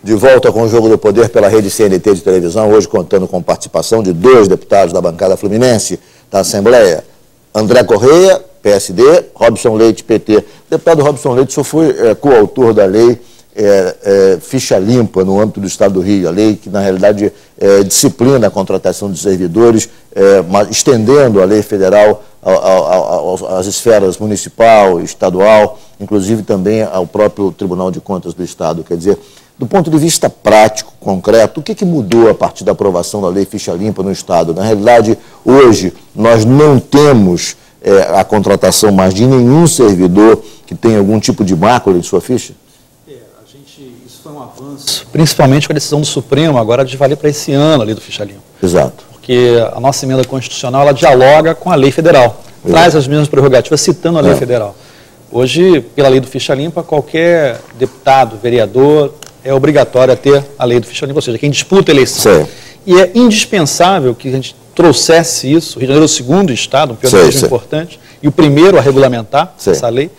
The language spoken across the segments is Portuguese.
De volta com o Jogo do Poder pela rede CNT de televisão, hoje contando com participação de 2 deputados da bancada fluminense da Assembleia. André Correia, PSD, Robson Leite, PT. O deputado Robson Leite só foi coautor da lei ficha limpa no âmbito do Estado do Rio, a lei que, na realidade, disciplina a contratação de servidores, estendendo a lei federal às esferas municipal, estadual, inclusive também ao próprio Tribunal de Contas do Estado. Quer dizer, do ponto de vista prático, concreto, o que mudou a partir da aprovação da lei ficha limpa no Estado? Na realidade, hoje, nós não temos a contratação mais de nenhum servidor que tenha algum tipo de mácula em sua ficha? Isso foi um avanço, principalmente com a decisão do Supremo, agora de valer para esse ano a lei do ficha limpa. Exato. Porque a nossa emenda constitucional, ela dialoga com a lei federal, traz as mesmas prerrogativas, citando a lei federal. Hoje, pela lei do ficha limpa, qualquer deputado, vereador, é obrigatório a ter a lei do ficha limpa, ou seja, quem disputa a eleição. Sim. E é indispensável que a gente trouxesse isso. O Rio de Janeiro é o segundo estado, um pioneirismo importante, e o primeiro a regulamentar essa lei,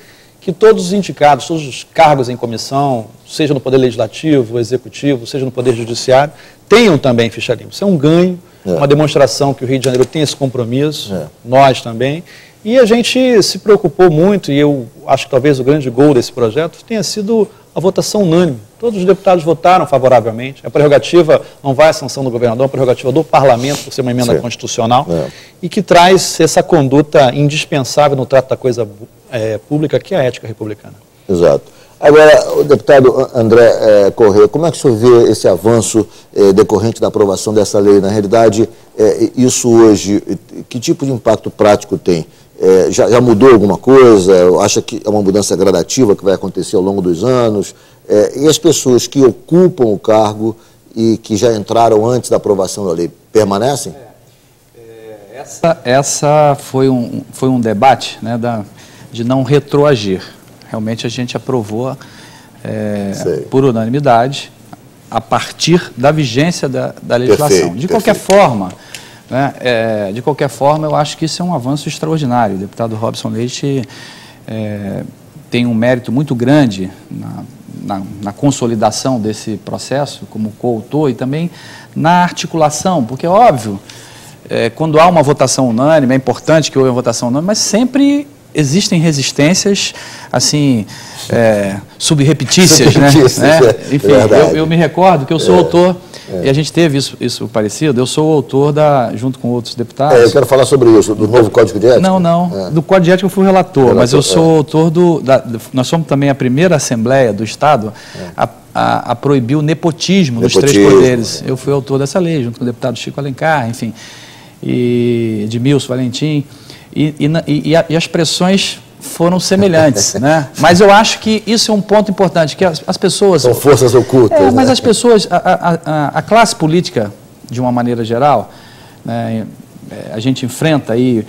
que todos os indicados, todos os cargos em comissão, seja no Poder Legislativo, Executivo, seja no Poder Judiciário, tenham também ficha limpa. Isso é um ganho, uma demonstração que o Rio de Janeiro tem esse compromisso, nós também. E a gente se preocupou muito, e eu acho que talvez o grande gol desse projeto tenha sido a votação unânime. Todos os deputados votaram favoravelmente. A prerrogativa não vai à sanção do governador, é a prerrogativa do parlamento, por ser uma emenda constitucional, e que traz essa conduta indispensável no trato da coisa pública, que é a ética republicana. Exato. Agora, o deputado André Correia, como é que o senhor vê esse avanço decorrente da aprovação dessa lei? Na realidade, isso hoje, que tipo de impacto prático tem? Já mudou alguma coisa? Acha que é uma mudança gradativa que vai acontecer ao longo dos anos? E as pessoas que ocupam o cargo e que já entraram antes da aprovação da lei, permanecem? Essa foi um debate, né, de não retroagir. Realmente a gente aprovou por unanimidade a partir da vigência da legislação. De qualquer forma, de qualquer forma, eu acho que isso é um avanço extraordinário. O deputado Robson Leite tem um mérito muito grande na consolidação desse processo, como coautor, e também na articulação, porque é óbvio, quando há uma votação unânime, é importante que houve uma votação unânime, mas sempre existem resistências, assim, subrepetícias, né? Enfim, eu me recordo que eu sou autor, e a gente teve isso parecido, eu sou o autor junto com outros deputados. Eu quero falar sobre isso, do novo Código de Ética. Não, do Código de Ética eu fui relator, mas eu sou autor nós somos também a primeira Assembleia do Estado a proibir o nepotismo nos 3 poderes. Eu fui autor dessa lei, junto com o deputado Chico Alencar, enfim, e Edmilson Valentim, e as pressões foram semelhantes, né? Mas eu acho que isso é um ponto importante, que as pessoas... São forças ocultas. Mas as pessoas, a classe política, de uma maneira geral, né, a gente enfrenta aí,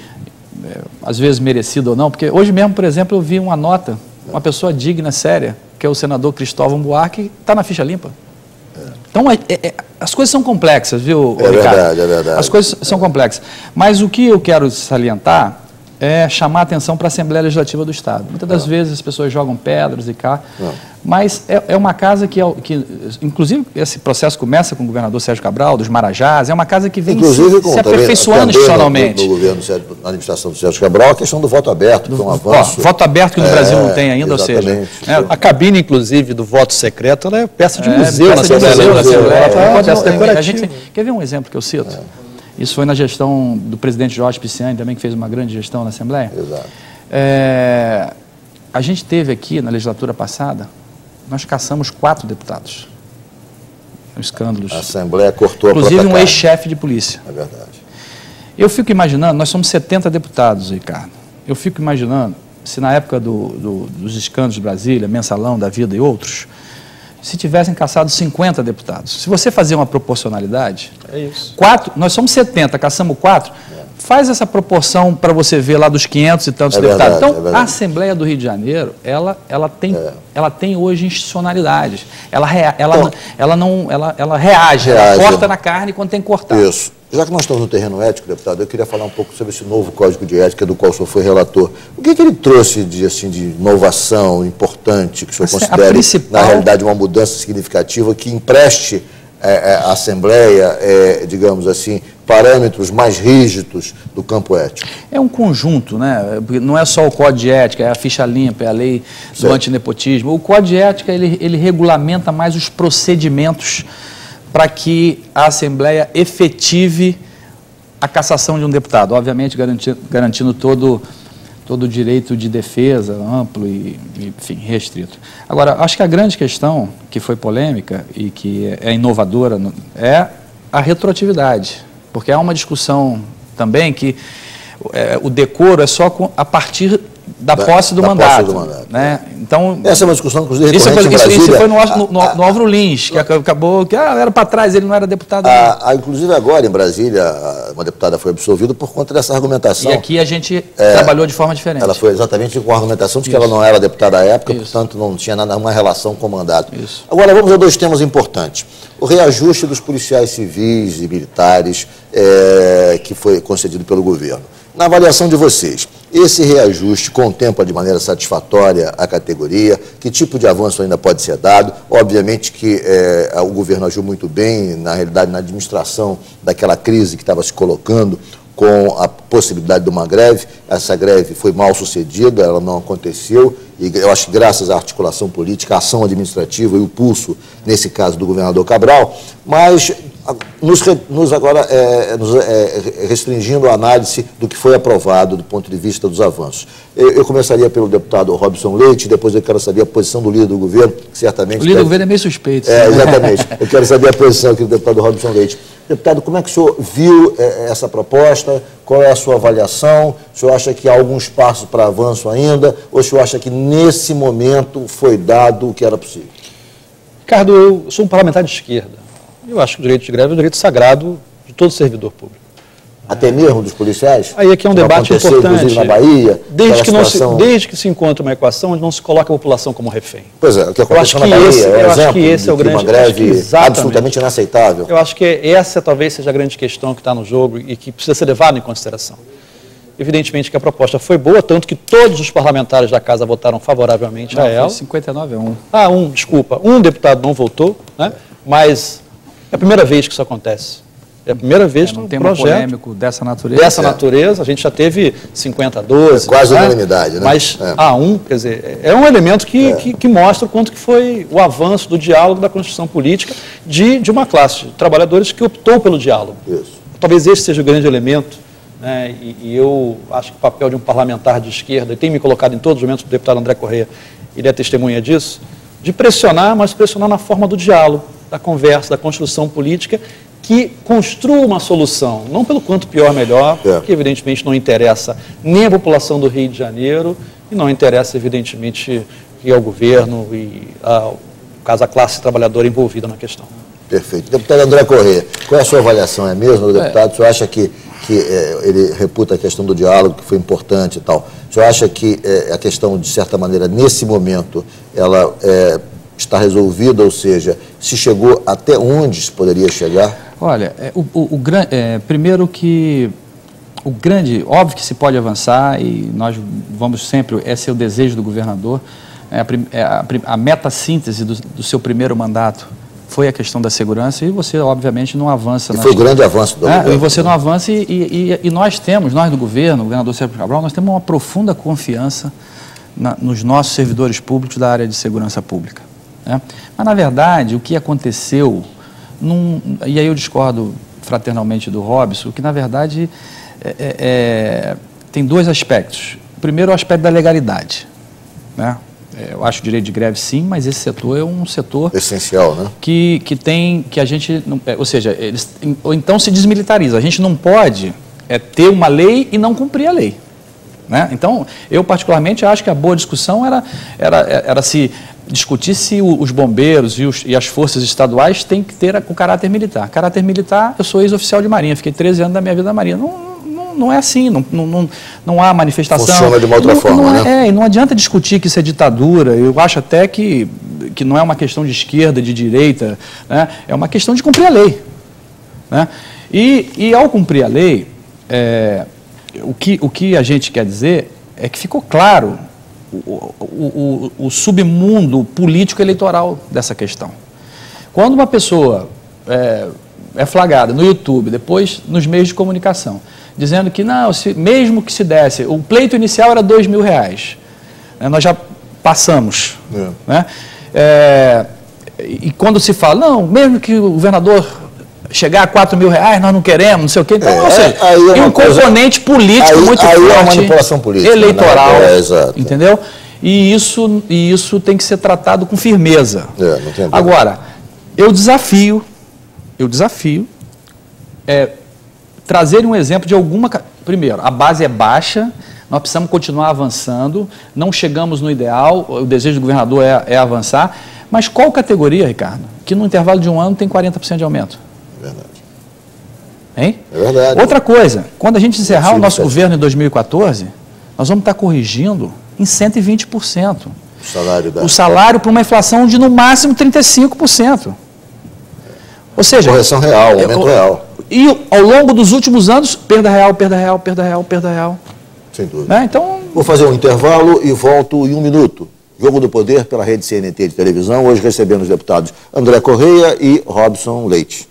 às vezes merecido ou não, porque hoje mesmo, por exemplo, eu vi uma nota, uma pessoa digna, séria, que é o senador Cristóvão Buarque, que está na ficha limpa. Então, as coisas são complexas, viu, Ricardo? É verdade. As coisas são complexas. Mas o que eu quero salientar é chamar a atenção para a Assembleia Legislativa do Estado. Muitas das vezes as pessoas jogam pedras e cá, mas é uma casa que, inclusive, esse processo começa com o governador Sérgio Cabral, dos Marajás, é uma casa que vem se aperfeiçoando institucionalmente. No governo, na administração do Sérgio Cabral, a questão do voto aberto, que é um avanço. Voto aberto que no Brasil não tem ainda, exatamente. ou seja... a cabine, inclusive, do voto secreto, ela é peça de museu na Assembleia Legislativa. Quer ver um exemplo que eu cito? Isso foi na gestão do presidente Jorge Pisciani, também, que fez uma grande gestão na Assembleia. Exato. A gente teve aqui, na legislatura passada, nós caçamos 4 deputados. Escândalos. A Assembleia cortou inclusive um ex-chefe de polícia. É verdade. Eu fico imaginando, nós somos 70 deputados, Ricardo. Eu fico imaginando, se na época dos escândalos de Brasília, Mensalão da Vida e outros, se tivessem caçado 50 deputados. Se você fazer uma proporcionalidade, nós somos 70, caçamos 4, faz essa proporção para você ver lá dos 500 e tantos deputados. Então, a Assembleia do Rio de Janeiro, ela tem hoje institucionalidades. Ela reage, ela corta na carne quando tem que cortar. Isso. Já que nós estamos no terreno ético, deputado, eu queria falar um pouco sobre esse novo Código de Ética do qual o senhor foi relator. O que ele trouxe de inovação importante, que o senhor considere, na realidade, uma mudança significativa que empreste à Assembleia, digamos assim, parâmetros mais rígidos do campo ético? É um conjunto, né? Não é só o Código de Ética, é a ficha limpa, é a lei do antinepotismo. O Código de Ética, ele regulamenta mais os procedimentos para que a Assembleia efetive a cassação de um deputado, obviamente garantindo todo o direito de defesa amplo e, enfim, restrito. Agora, acho que a grande questão, que foi polêmica e que é inovadora, é a retroatividade, porque há uma discussão também que o decoro é só a partir da posse do mandato. Né? Então, essa é uma discussão, inclusive, recorrente em Brasília. Isso foi no Álvaro Lins, que acabou, que era para trás, ele não era deputado. Inclusive agora em Brasília, uma deputada foi absolvida por conta dessa argumentação. E aqui a gente trabalhou de forma diferente. Ela foi exatamente com a argumentação de que ela não era deputada à época, portanto não tinha nenhuma relação com o mandato. Isso. Agora vamos a dois temas importantes. O reajuste dos policiais civis e militares que foi concedido pelo governo. Na avaliação de vocês, esse reajuste contempla de maneira satisfatória a categoria? Que tipo de avanço ainda pode ser dado? Obviamente que o governo agiu muito bem, na realidade, na administração daquela crise que estava se colocando com a possibilidade de uma greve. Essa greve foi mal sucedida, ela não aconteceu, e eu acho que graças à articulação política, à ação administrativa e o pulso, nesse caso, do governador Cabral, mas restringindo a análise do que foi aprovado do ponto de vista dos avanços. Eu começaria pelo deputado Robson Leite, depois eu quero saber a posição do líder do governo, que certamente... O líder do governo é meio suspeito. Exatamente. Eu quero saber a posição aqui do deputado Robson Leite. Deputado, como é que o senhor viu essa proposta? Qual é a sua avaliação? O senhor acha que há algum espaço para avanço ainda? Ou o senhor acha que nesse momento foi dado o que era possível? Ricardo, eu sou um parlamentar de esquerda. Eu acho que o direito de greve é um direito sagrado de todo servidor público. Até mesmo dos policiais? Aí aqui é um debate importante. Inclusive na Bahia, desde que se encontra uma equação onde não se coloca a população como refém. Pois é, o que aconteceu na Bahia eu acho que esse é o grande... uma greve absolutamente inaceitável. Eu acho que essa talvez seja a grande questão que está no jogo e que precisa ser levada em consideração. Evidentemente que a proposta foi boa, tanto que todos os parlamentares da Casa votaram favoravelmente a ela. 59-1. Desculpa, um deputado não votou, né? Mas é a primeira vez que isso acontece. É a primeira vez que um projeto polêmico dessa natureza. A gente já teve 50-12. Quase unanimidade, né? Mas quer dizer, é um elemento que mostra o quanto que foi o avanço do diálogo, da construção política de uma classe de trabalhadores que optou pelo diálogo. Isso. Talvez esse seja o grande elemento, né? E eu acho que o papel de um parlamentar de esquerda, e tem me colocado em todos os momentos, o deputado André Correia, ele é testemunha disso, de pressionar, mas pressionar na forma do diálogo, da conversa, da construção política, que construa uma solução, não pelo quanto pior, melhor, que evidentemente não interessa nem a população do Rio de Janeiro e não interessa, evidentemente, ao governo e, no caso, a classe trabalhadora envolvida na questão. Perfeito. Deputado André Correia, qual é a sua avaliação? É mesmo, deputado? O senhor acha que ele reputa a questão do diálogo, que foi importante e tal? O senhor acha que a questão, de certa maneira, nesse momento, ela está resolvida, ou seja, se chegou até onde se poderia chegar? Olha, primeiro que óbvio que se pode avançar e nós vamos sempre, esse é o desejo do governador, a meta-síntese do seu primeiro mandato foi a questão da segurança e você, obviamente, não avança. E foi o grande avanço do governo. E você não avança e nós do governo, o governador Sérgio Cabral, nós temos uma profunda confiança nos nossos servidores públicos da área de segurança pública. Né? Mas, na verdade, o que aconteceu, e aí eu discordo fraternalmente do Robson, que, na verdade, tem dois aspectos. O primeiro é o aspecto da legalidade. Né? Eu acho o direito de greve, sim, mas esse setor é um setor... essencial, né? Que a gente... Ou seja, ou então se desmilitariza. A gente não pode ter uma lei e não cumprir a lei. Né? Então, eu particularmente acho que a boa discussão era se discutir se os bombeiros e as forças estaduais têm que ter o caráter militar. Caráter militar, eu sou ex-oficial de Marinha, fiquei 13 anos da minha vida na Marinha. Não é assim, não há manifestação. Funciona de uma outra forma, né? E não adianta discutir que isso é ditadura. Eu acho até que não é uma questão de esquerda, de direita, né? É uma questão de cumprir a lei. Né? E ao cumprir a lei, o que a gente quer dizer é que ficou claro o submundo político-eleitoral dessa questão. Quando uma pessoa é flagrada no YouTube, depois nos meios de comunicação, dizendo que não, mesmo que se desse, o pleito inicial era R$2.000, né, nós já passamos, né? E quando se fala, não, mesmo que o governador chegar a R$4.000, nós não queremos, não sei o quê. Então, ou seja, tem um componente político muito forte, é uma manipulação política, eleitoral, exato. Entendeu? E isso tem que ser tratado com firmeza. Não tem Agora, eu desafio trazer um exemplo de alguma... Primeiro, a base é baixa, nós precisamos continuar avançando, não chegamos no ideal, o desejo do governador é avançar, mas qual categoria, Ricardo, que no intervalo de um ano tem 40% de aumento? É verdade. Hein? É verdade. Outra coisa, quando a gente encerrar o nosso governo em 2014, nós vamos estar corrigindo em 120% o salário para uma inflação de no máximo 35%. Ou seja... Correção real, aumento real. E ao longo dos últimos anos, perda real, perda real, perda real, perda real. Sem dúvida. Né? Então... Vou fazer um intervalo e volto em 1 minuto. Jogo do Poder pela rede CNT de televisão, hoje recebendo os deputados André Correia e Robson Leite.